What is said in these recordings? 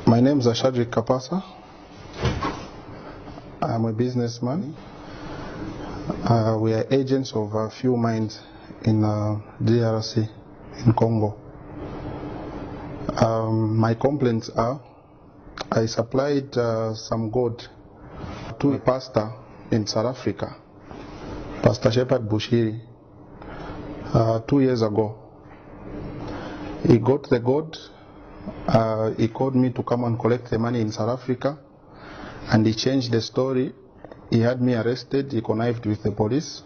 My name is KAPASA. I'm a businessman. We are agents of a few mines in DRC, in Congo. My complaints are, I supplied some gold to a pastor in South Africa, Pastor Shepherd Bushiri, 2 years ago. He got the gold. He called me to come and collect the money in South Africa, and he changed the story. He had me arrested. He connived with the police.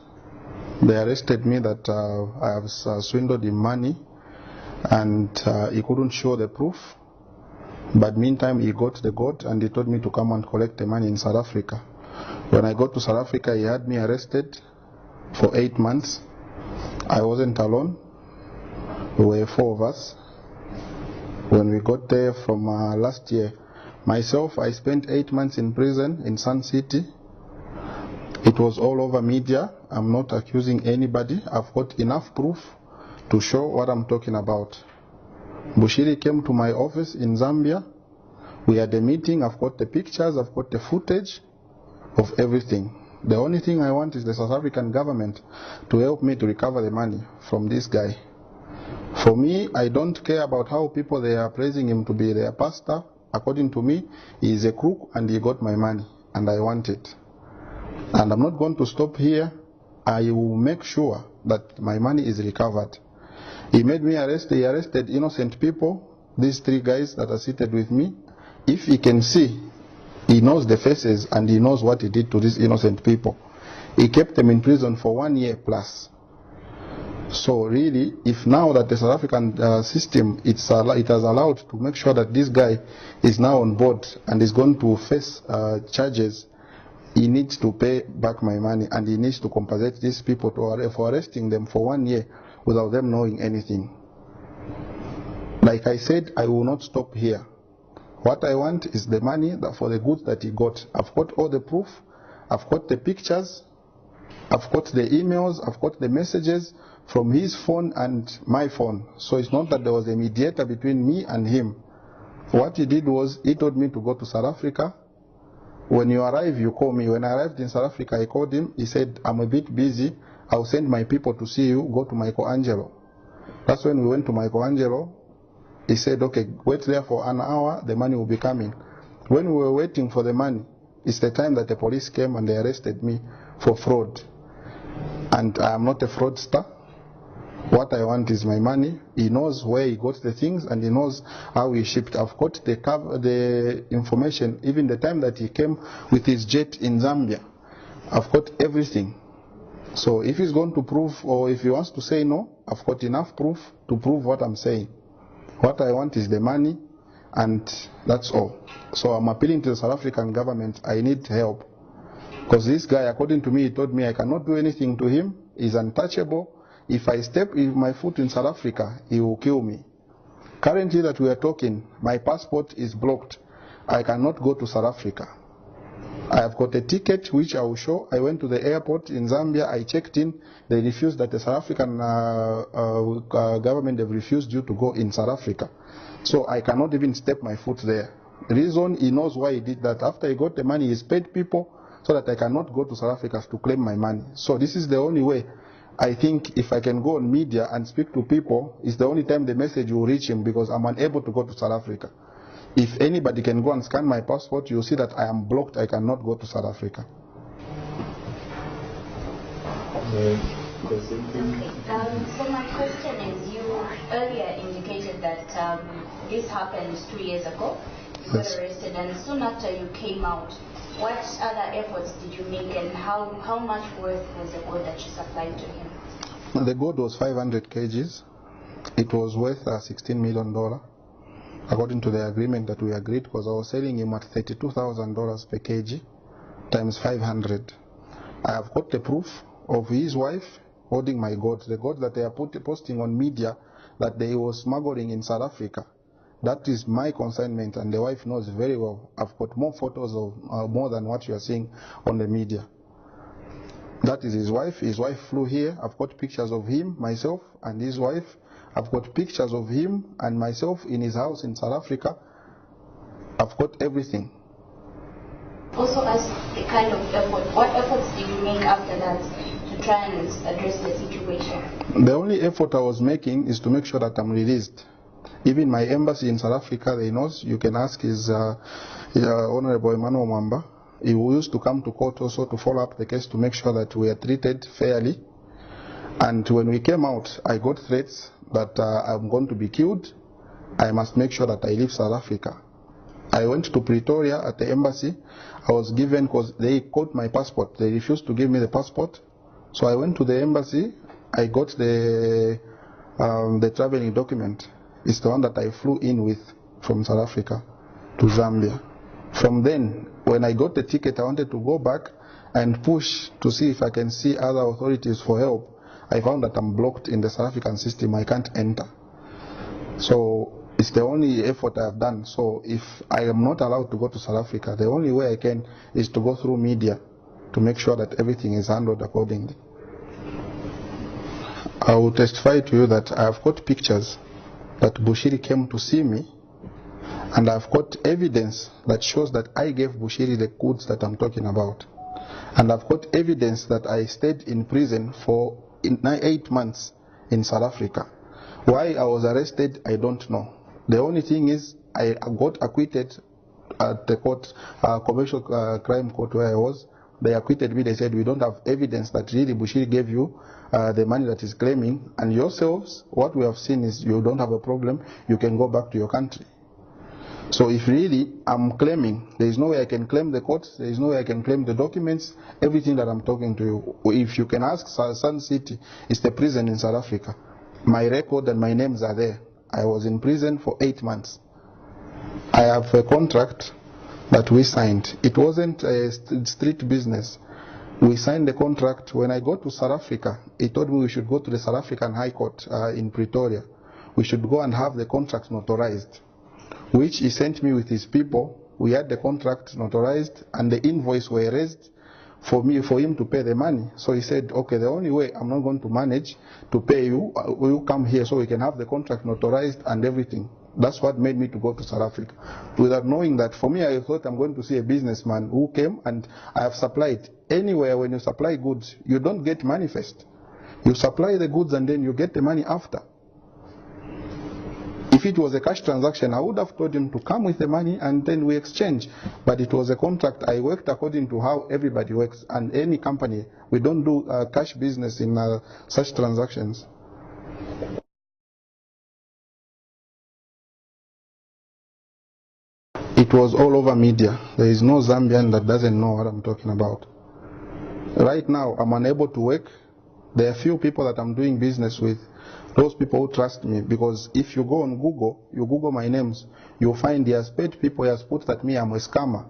They arrested me that I have swindled him money, and he couldn't show the proof. But meantime, he got the gold, and he told me to come and collect the money in South Africa. When I got to South Africa, he had me arrested for 8 months. I wasn't alone. We were 4 of us. When we got there from last year, myself, I spent 8 months in prison in Sun City. It was all over media. I'm not accusing anybody. I've got enough proof to show what I'm talking about. Bushiri came to my office in Zambia. We had a meeting. I've got the pictures. I've got the footage of everything. The only thing I want is the South African government to help me to recover the money from this guy. For me, I don't care about how people they are praising him to be their pastor. According to me, he is a crook and he got my money and I want it. And I'm not going to stop here. I will make sure that my money is recovered. He made me arrest. He arrested innocent people, these 3 guys that are seated with me. If he can see, he knows the faces and he knows what he did to these innocent people. He kept them in prison for 1 year plus. So really, if now that the South African system it has allowed to make sure that this guy is now on board and is going to face charges, he needs to pay back my money and he needs to compensate these people for arresting them for 1 year without them knowing anything. Like I said, I will not stop here. What I want is the money for the goods that he got. I've got all the proof. I've got the pictures. I've got the emails. I've got the messages from his phone and my phone. So it's not that there was a mediator between me and him. What he did was, he told me to go to South Africa. When you arrive, you call me. When I arrived in South Africa, I called him. He said, I'm a bit busy. I'll send my people to see you. Go to Michelangelo. That's when we went to Michelangelo. He said, okay, wait there for an hour. The money will be coming. When we were waiting for the money, it's the time that the police came and they arrested me for fraud. And I am not a fraudster. What I want is my money. He knows where he got the things and he knows how he shipped. I've got the information, even the time that he came with his jet in Zambia. I've got everything. So if he's going to prove, or if he wants to say no, I've got enough proof to prove what I'm saying. What I want is the money, and that's all. So I'm appealing to the South African government. I need help. Because this guy, according to me, he told me I cannot do anything to him. He's untouchable. If I step my foot in South Africa, he will kill me. Currently that we are talking, my passport is blocked. I cannot go to South Africa. I have got a ticket which I will show. I went to the airport in Zambia. I checked in. They refused that the South African government, they've refused you to go in South Africa. So I cannot even step my foot there. The reason, he knows why he did that. After he got the money, he's paid people so that I cannot go to South Africa to claim my money. So this is the only way. I think if I can go on media and speak to people, it's the only time the message will reach him, because I'm unable to go to South Africa. If anybody can go and scan my passport, you'll see that I am blocked. I cannot go to South Africa. Okay. So my question is, you earlier indicated that this happened 2 years ago. You got arrested, and soon after you came out, what other efforts did you make, and how much worth was the gold that you supplied to him? The gold was 500 kgs. It was worth $16 million, according to the agreement that we agreed, because I was selling him at $32,000 per kg times 500. I have got the proof of his wife holding my gold, the gold that they are posting on media that they were smuggling in South Africa. That is my consignment, and the wife knows very well. I've got more photos of more than what you are seeing on the media. That is his wife. His wife flew here. I've got pictures of him, myself, and his wife. I've got pictures of him and myself in his house in South Africa. I've got everything. Also, as a kind of effort, what efforts did you make after that to try and address the situation? The only effort I was making is to make sure that I'm released. Even my embassy in South Africa, they know. You can ask his Honorable Emmanuel Mwamba. He used to come to court also to follow up the case to make sure that we are treated fairly. And when we came out, I got threats that I'm going to be killed. I must make sure that I leave South Africa. I went to Pretoria at the embassy. I was given, because they caught my passport. They refused to give me the passport. So I went to the embassy. I got the traveling document. It's the one that I flew in with from South Africa to Zambia. From then, when I got the ticket, I wanted to go back and push to see if I can see other authorities for help. I found that I'm blocked in the South African system. I can't enter. So it's the only effort I have done. So if I am not allowed to go to South Africa, the only way I can is to go through media to make sure that everything is handled accordingly. I will testify to you that I have got pictures that Bushiri came to see me, and I've got evidence that shows that I gave Bushiri the goods that I'm talking about. And I've got evidence that I stayed in prison for 8 months in South Africa. Why I was arrested, I don't know. The only thing is I got acquitted at the court, commercial crime court where I was. They acquitted me. They said, we don't have evidence that really Bushiri gave you the money that he's claiming. And yourselves, what we have seen is you don't have a problem. You can go back to your country. So if really I'm claiming, there is no way I can claim the court, there is no way I can claim the documents, everything that I'm talking to you. If you can ask Sun City, it's the prison in South Africa. My record and my names are there. I was in prison for 8 months. I have a contract that we signed. It wasn't a street business. We signed the contract. When I got to South Africa, he told me we should go to the South African High Court in Pretoria. We should go and have the contract notarized, which he sent me with his people. We had the contract notarized and the invoice were raised for him to pay the money. So he said, okay, the only way I'm not going to manage to pay you, will you come here so we can have the contract notarized and everything. That's what made me to go to South Africa. Without knowing that, for me, I thought I'm going to see a businessman who came, and I have supplied. Anywhere when you supply goods, you don't get manifest. You supply the goods and then you get the money after. If it was a cash transaction, I would have told him to come with the money and then we exchange. But it was a contract. I worked according to how everybody works. And any company, we don't do cash business in such transactions. It was all over media. There is no Zambian that doesn't know what I'm talking about. Right now, I'm unable to work. There are few people that I'm doing business with. Those people who trust me, because if you go on Google, you Google my names, you'll find he has paid people, he has put that me, I'm a scammer.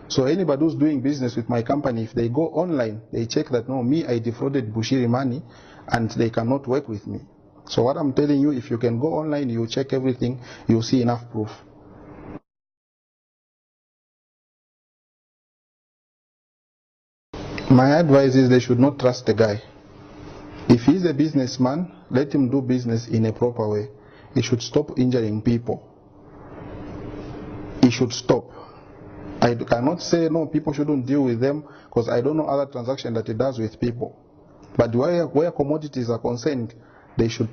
So anybody who's doing business with my company, if they go online, they check that no, me, I defrauded Bushiri money, and they cannot work with me. So what I'm telling you, if you can go online, you check everything, you'll see enough proof. My advice is they should not trust the guy. If he's a businessman, let him do business in a proper way. He should stop injuring people. He should stop. I cannot say no, people shouldn't deal with them, because I don't know other transactions that he does with people. But where commodities are concerned, they should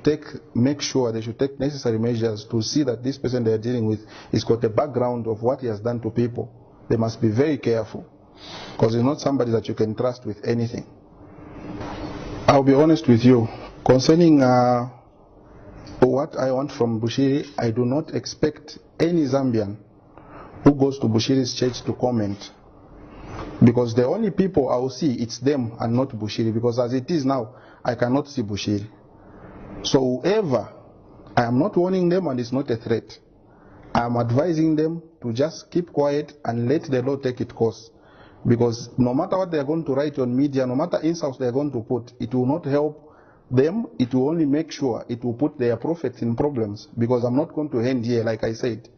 make sure they should take necessary measures to see that this person they are dealing with has got a background of what he has done to people. They must be very careful, because he's not somebody that you can trust with anything. I'll be honest with you, concerning what I want from Bushiri, I do not expect any Zambian who goes to Bushiri's church to comment. Because the only people I will see, it's them and not Bushiri. Because as it is now, I cannot see Bushiri. So whoever, I am not warning them and it's not a threat. I am advising them to just keep quiet and let the law take its course. Because no matter what they are going to write on media, no matter insults they are going to put, it will not help them. It will only make sure it will put their prophets in problems. Because I'm not going to end here, like I said.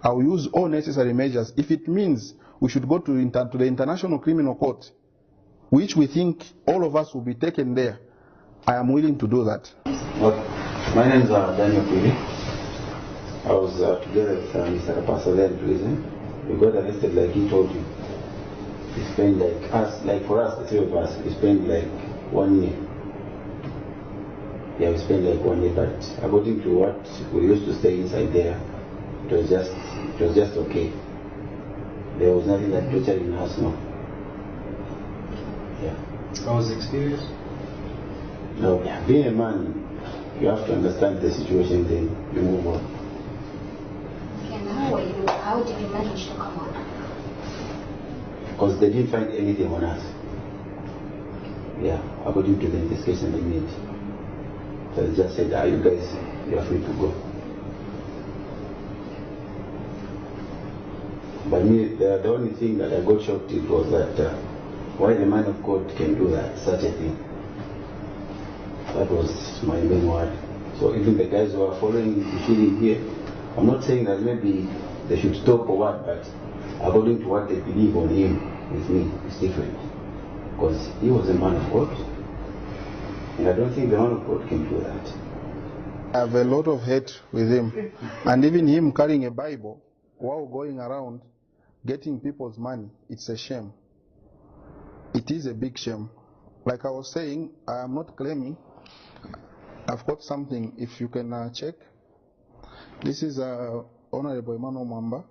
I will use all necessary measures. If it means we should go to the International Criminal Court, which we think all of us will be taken there, I am willing to do that. My name is Daniel Piri. I was together with Mr. KAPASA there in prison. we got arrested like he told you. We spent like us, like for us, the three of us, we spent like 1 year. Yeah, we spent like 1 year, but according to what we used to stay inside there, it was just okay. There was nothing like torturing us, no. Yeah. How was the experience? No, being a man, you have to understand the situation, then you move on. And how did you manage to come on? Because they didn't find anything on us. Yeah, according to the investigation they made. So they just said, you guys, you are free to go. But me, the only thing that I got shocked it was that why the man of God can do that, such a thing. That was my main word. So even the guys who are following Bushiri here, I'm not saying that maybe they should stop or what, but according to what they believe on him, with me, it's different. Because he was a man of God. And I don't think the man of God can do that. I have a lot of hate with him. And even him carrying a Bible while going around getting people's money, it's a shame. It is a big shame. Like I was saying, I am not claiming. I've got something, if you can check. This is Honorable Emmanuel Mwamba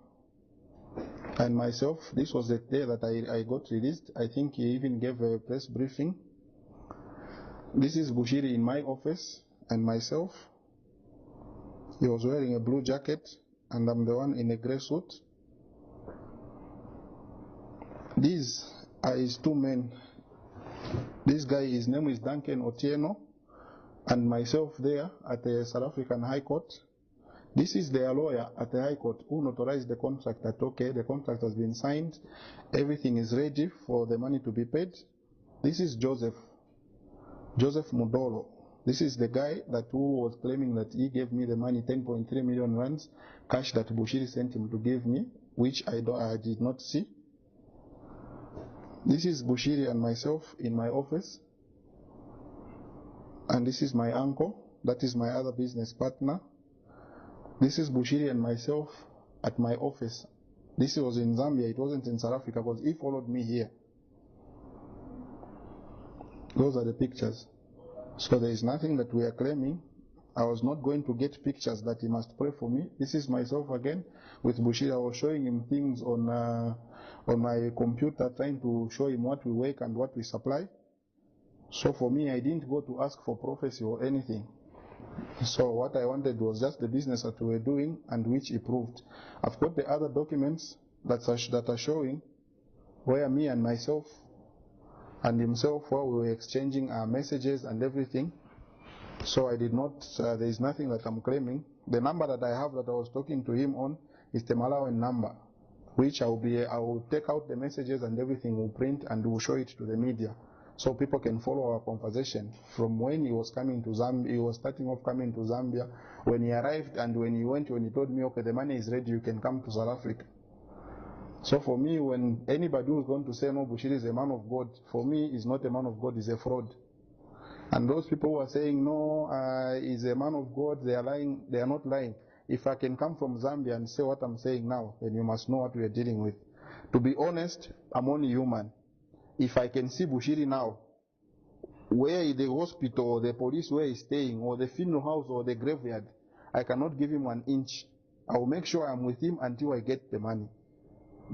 and myself. This was the day that I got released. I think he even gave a press briefing. This is Bushiri in my office and myself. He was wearing a blue jacket and I'm the one in a gray suit. These are his two men. This guy, his name is Duncan Otieno, and myself there at the South African High Court. This is their lawyer at the High Court who notarized the contract that, okay, the contract has been signed, everything is ready for the money to be paid. This is Joseph Mudolo. This is the guy that who was claiming that he gave me the money, 10.3 million rands, cash that Bushiri sent him to give me, which I did not see. This is Bushiri and myself in my office. And this is my uncle, that is my other business partner. This is Bushiri and myself at my office. This was in Zambia, it wasn't in South Africa, because he followed me here. Those are the pictures. So there is nothing that we are claiming. I was not going to get pictures that he must pray for me. This is myself again with Bushiri. I was showing him things on my computer, trying to show him what we work and what we supply. So for me, I didn't go to ask for prophecy or anything. So what I wanted was just the business that we were doing and which he proved. I've got the other documents that are showing where me and myself and himself, where we were exchanging our messages and everything. So I did not, there is nothing that I'm claiming. The number that I have that I was talking to him on is the Malawian number, which I will take out the messages and everything, will print and will show it to the media. So people can follow our conversation from when he was coming to Zambia, he was starting off coming to Zambia, when he arrived and when he went, when he told me, okay, the money is ready, you can come to South Africa. So for me, when anybody who's going to say, no, Bushiri is a man of God, for me, he's not a man of God, he's a fraud. And those people who are saying, no, he's a man of God, they are lying, they are not lying. If I can come from Zambia and say what I'm saying now, then you must know what we are dealing with. To be honest, I'm only human. If I can see Bushiri now, where the hospital or the police where he's staying, or the funeral house or the graveyard, I cannot give him 1 inch. I will make sure I'm with him until I get the money.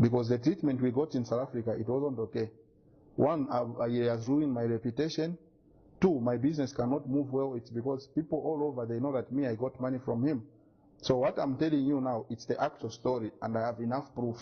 Because the treatment we got in South Africa, it wasn't okay. One, he has ruined my reputation. Two, my business cannot move well. It's because people all over, they know that me, I got money from him. So what I'm telling you now, it's the actual story, and I have enough proof.